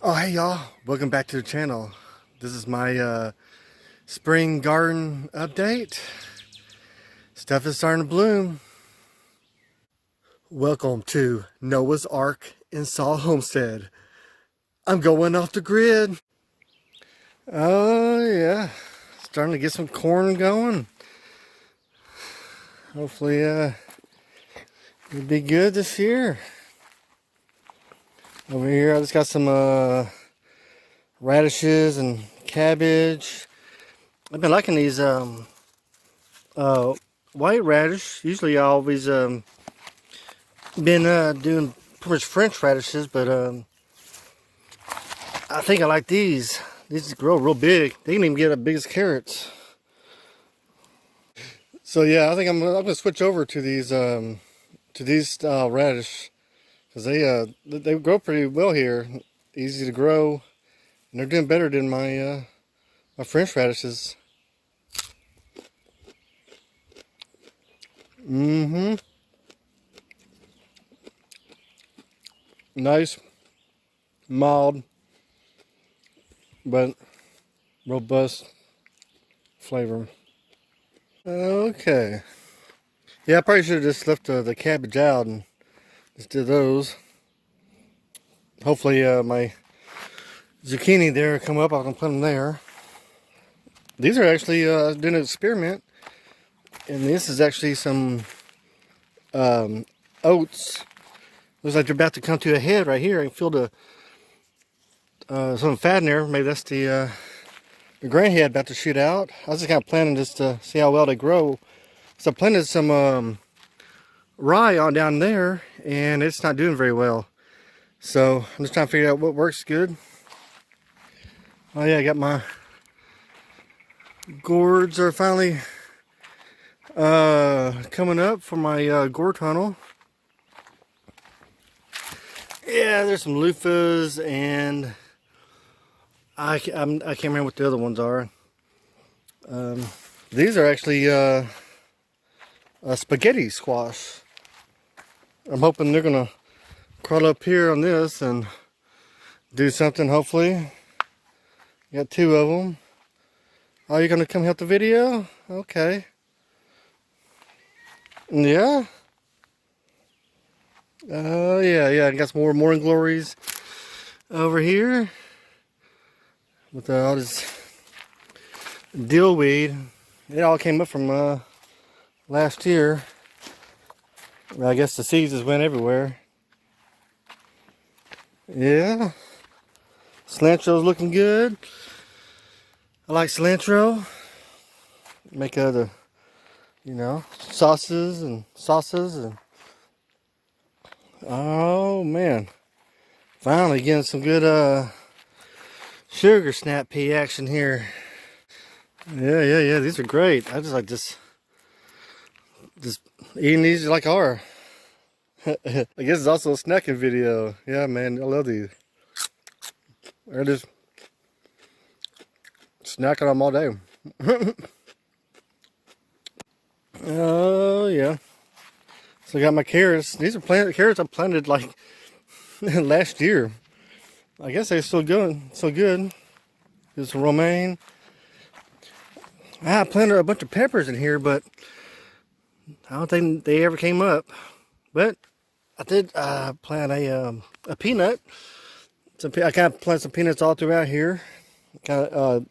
Oh, hey y'all, welcome back to the channel. This is my spring garden update. Stuff is starting to bloom. Welcome to Noah's Ark in Saw Homestead. I'm going off the grid. Oh yeah, starting to get some corn going. Hopefully it'll be good this year. Over here I just got some radishes and cabbage. I've been liking these white radish. Usually I always been doing pretty much French radishes, but I think I like these. These grow real big. They can even get as big as carrots. So yeah, I think I'm gonna switch over to these style radish because they grow pretty well here. Easy to grow, and they're doing better than my French radishes. Nice, mild, but robust flavor. Okay. Yeah, I probably should have just left the cabbage out and just did those. Hopefully my zucchini there come up. I can put them there. These are actually doing an experiment. And this is actually some oats. Looks like they're about to come to a head right here. I can feel some fat in there. Maybe that's the grain head about to shoot out. I was just kind of planning just to see how well they grow. So I planted some rye on down there, and it's not doing very well. So I'm just trying to figure out what works good. Oh yeah, I got my gourds are finally coming up for my gourd tunnel. Yeah, there's some loofahs, and I can't remember what the other ones are. These are actually a spaghetti squash. I'm hoping they're gonna crawl up here on this and do something, hopefully. Got two of them. Oh, you're gonna come help the video? Okay. Yeah. Oh yeah. I got some more morning glories over here with all this dill weed. It all came up from last year. Well, I guess the seeds just went everywhere. Yeah. Cilantro's looking good. I like cilantro. Make other, sauces and oh man. Finally getting some good sugar snap pea action here. Yeah. These are great. I just like just eating these like are. I guess it's also a snacking video. Yeah, man, I love these. I just snacking on them all day. Oh yeah. So I got my carrots. These are carrots I planted like last year. I guess they're still good. So good. There's some romaine. I planted a bunch of peppers in here, but I don't think they ever came up. But I did plant a peanut. I kind of plant some peanuts all throughout here, kind of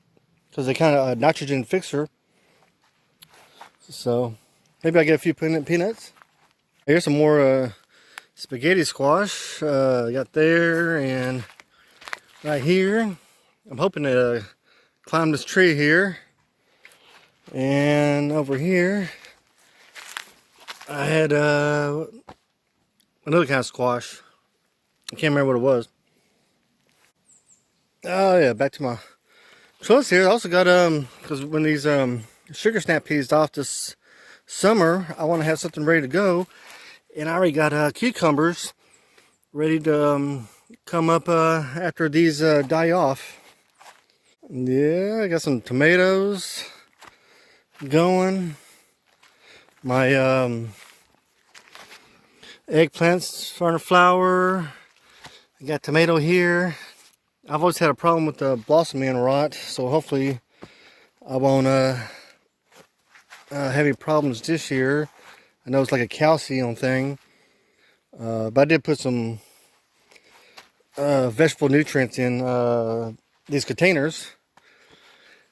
because they kind of a nitrogen fixer. So maybe I get a few peanuts. Here's some more spaghetti squash. Got there and right here. I'm hoping to climb this tree here. And over here, I had another kind of squash. I can't remember what it was. Oh yeah, back to my trellis here. I also got because when these sugar snap peas off this summer, I want to have something ready to go, and I already got cucumbers ready to come up after these die off. Yeah, I got some tomatoes going. My eggplants starting to flower. I got tomato here. I've always had a problem with the blossoming rot, so hopefully I won't have any problems this year. I know it's like a calcium thing, but I did put some vegetable nutrients in these containers,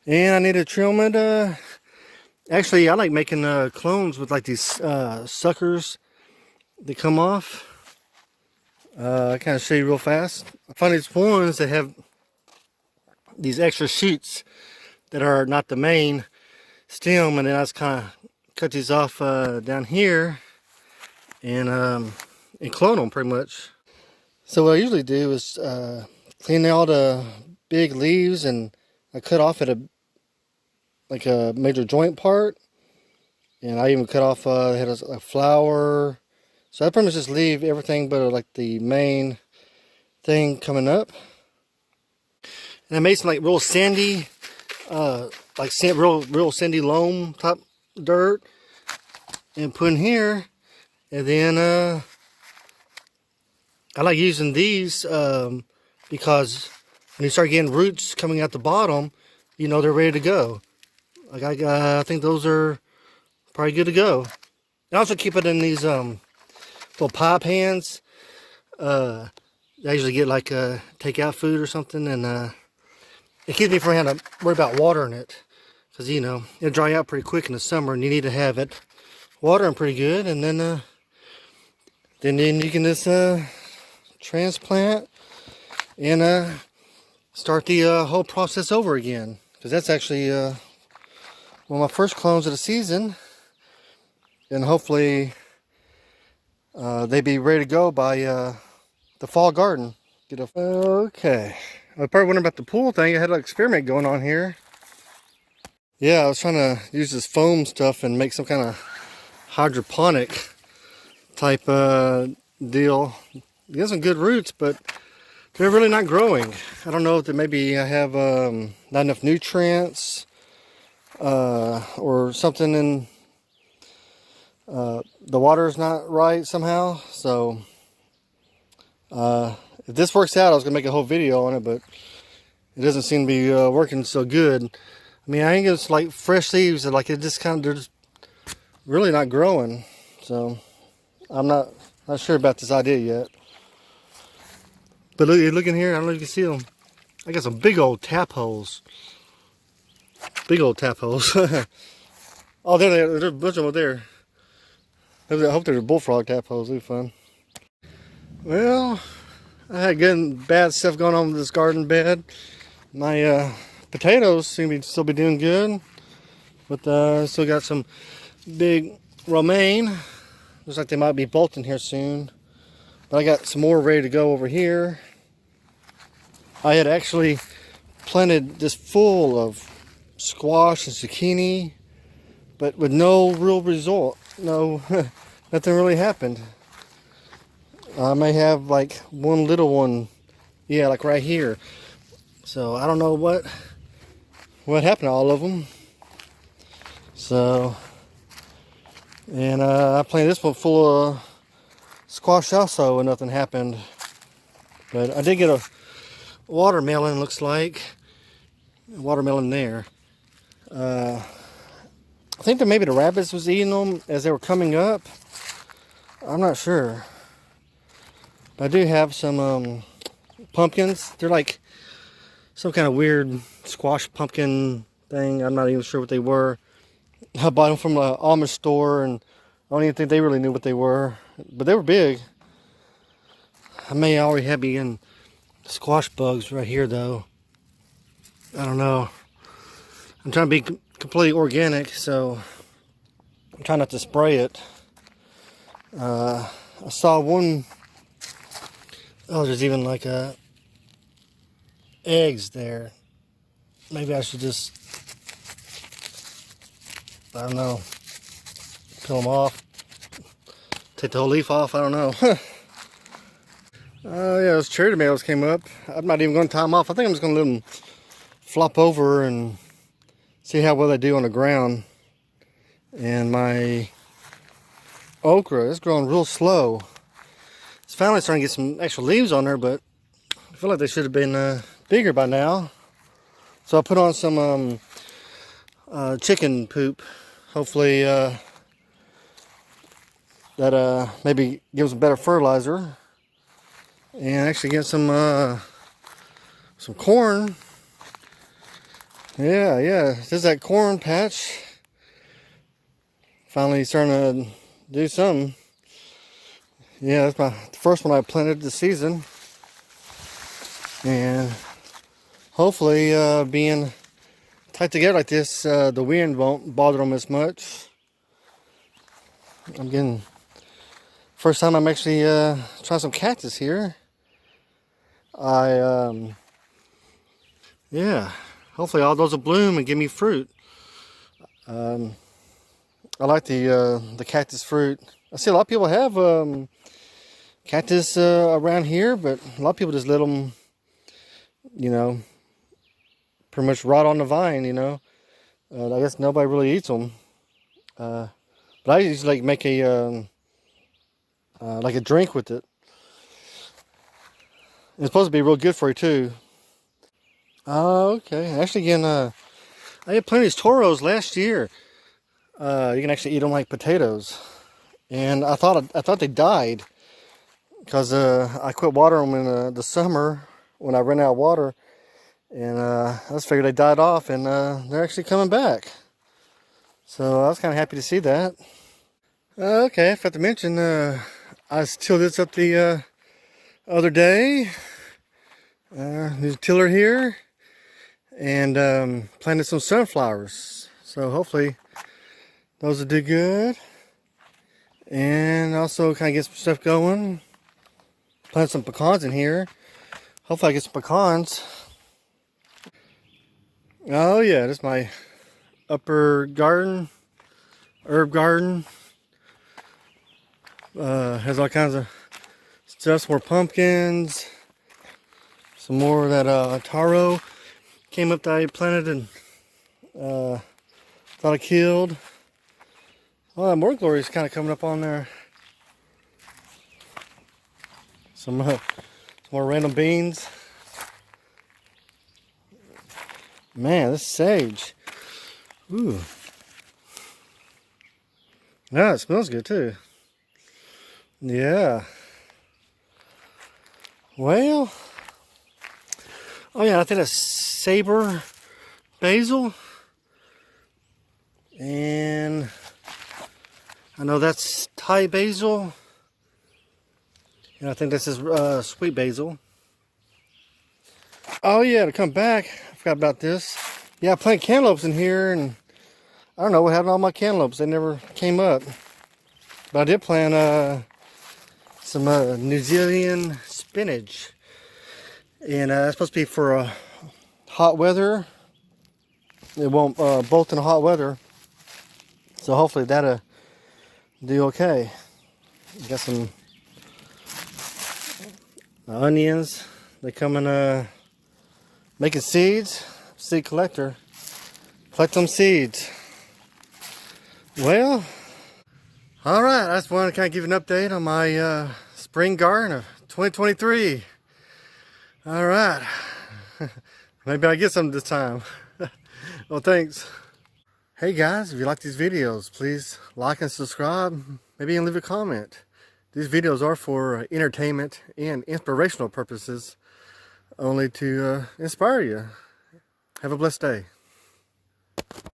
and I need to trim it. Actually, I like making clones with like these suckers that come off. I kind of show you real fast. I find these ones that have these extra shoots that are not the main stem, and then I just kind of cut these off down here and clone them pretty much. So what I usually do is clean all the big leaves, and I cut off at a major joint part, and I even cut off had a flower. So I pretty much just leave everything but like the main thing coming up. And I made some like real sandy, real sandy loam type dirt, and put in here. And then I like using these because when you start getting roots coming out the bottom, you know they're ready to go. Like I think those are probably good to go. And also keep it in these little pie pans. I usually get like takeout food or something, and it keeps me from having to worry about watering it, because you know it'll dry out pretty quick in the summer, and you need to have it watering pretty good, and then you can just transplant and start the whole process over again. Because that's actually one of my first clones of the season, and hopefully they be ready to go by the fall garden. Okay, I was probably wondering about the pool thing. I had an experiment going on here. Yeah, I was trying to use this foam stuff and make some kind of hydroponic type deal. It has some good roots, but they're really not growing. I don't know if maybe I have not enough nutrients or something in the water is not right somehow. So if this works out, I was gonna make a whole video on it, but it doesn't seem to be working so good. I mean, I think it's like fresh leaves, like it just kind of, they're just really not growing. So I'm not sure about this idea yet. But look in here, I don't know if you can see them. I got some big old tap holes. Big old tap holes. Oh, there's a bunch of them over there. I hope there's a bullfrog tap holes. It'll be fun. Well, I had good and bad stuff going on with this garden bed. My potatoes seem to still be doing good, but still got some big romaine. Looks like they might be bolting here soon. But I got some more ready to go over here. I had actually planted this full of squash and zucchini, but with no real result. No, nothing really happened. I may have like one little one, yeah, like right here. So I don't know what happened to all of them. So, and I planted this one full of squash also, and nothing happened. But I did get a watermelon, looks like. A watermelon there. I think that maybe the rabbits was eating them as they were coming up. I'm not sure. But I do have some pumpkins. They're like some kind of weird squash pumpkin thing. I'm not even sure what they were. I bought them from an Amish store, and I don't even think they really knew what they were. But they were big. I may already have begun squash bugs right here, though. I don't know. I'm trying to be completely organic, so I'm trying not to spray it. I saw one. Oh, there's even like eggs there. Maybe I should just, I don't know, peel them off. Take the whole leaf off, I don't know. Oh yeah, those cherry tomatoes came up. I'm not even going to tie them off. I think I'm just going to let them flop over and see how well they do on the ground. And my okra is growing real slow. It's finally starting to get some extra leaves on there, but I feel like they should have been bigger by now. So I put on some chicken poop. Hopefully that maybe gives them better fertilizer. And actually get some corn. Yeah, this is that corn patch. Finally starting to do something. Yeah, that's the first one I planted this season. And hopefully being tight together like this, the wind won't bother them as much. I'm getting, first time I'm actually trying some cactus here. Yeah, hopefully all those will bloom and give me fruit. I like the cactus fruit. I see a lot of people have cactus around here, but a lot of people just let them, pretty much rot on the vine, I guess nobody really eats them. But I usually like make a like a drink with it. It's supposed to be real good for you too. Oh, okay. Actually, again, I had plenty of toros last year. You can actually eat them like potatoes, and I thought they died because I quit watering them in the summer when I ran out of water, and I just figured they died off, and they're actually coming back. So I was kind of happy to see that. Okay, I forgot to mention I tilled this up the other day. There's a tiller here, and planted some sunflowers. So hopefully those will do good. And also kind of get some stuff going. Plant some pecans in here. Hopefully I get some pecans. Oh yeah, this is my upper garden, herb garden. Has all kinds of stuff, some more pumpkins, some more of that taro came up that I planted and thought I killed. Oh, that more glory is kind of coming up on there. Some more random beans. Man, this sage. Ooh. Yeah, it smells good too. Yeah. Well. Oh yeah, I think that's saber basil. And I know that's Thai basil. And I think this is sweet basil. Oh yeah, to come back, I forgot about this. Yeah, I planted cantaloupes in here, and I don't know what happened to all my cantaloupes. They never came up. But I did plant some New Zealand spinach. And that's supposed to be for hot weather. It won't bolt in hot weather. So hopefully that'll do okay. Got some onions. They come in making seeds. Seed collector. Collect them seeds. Well, all right. I just wanted to kind of give an update on my spring garden of 2023. All right. Maybe I get some this time. Well, thanks. Hey guys, if you like these videos, please like and subscribe. Maybe even leave a comment. These videos are for entertainment and inspirational purposes, only to inspire you. Have a blessed day.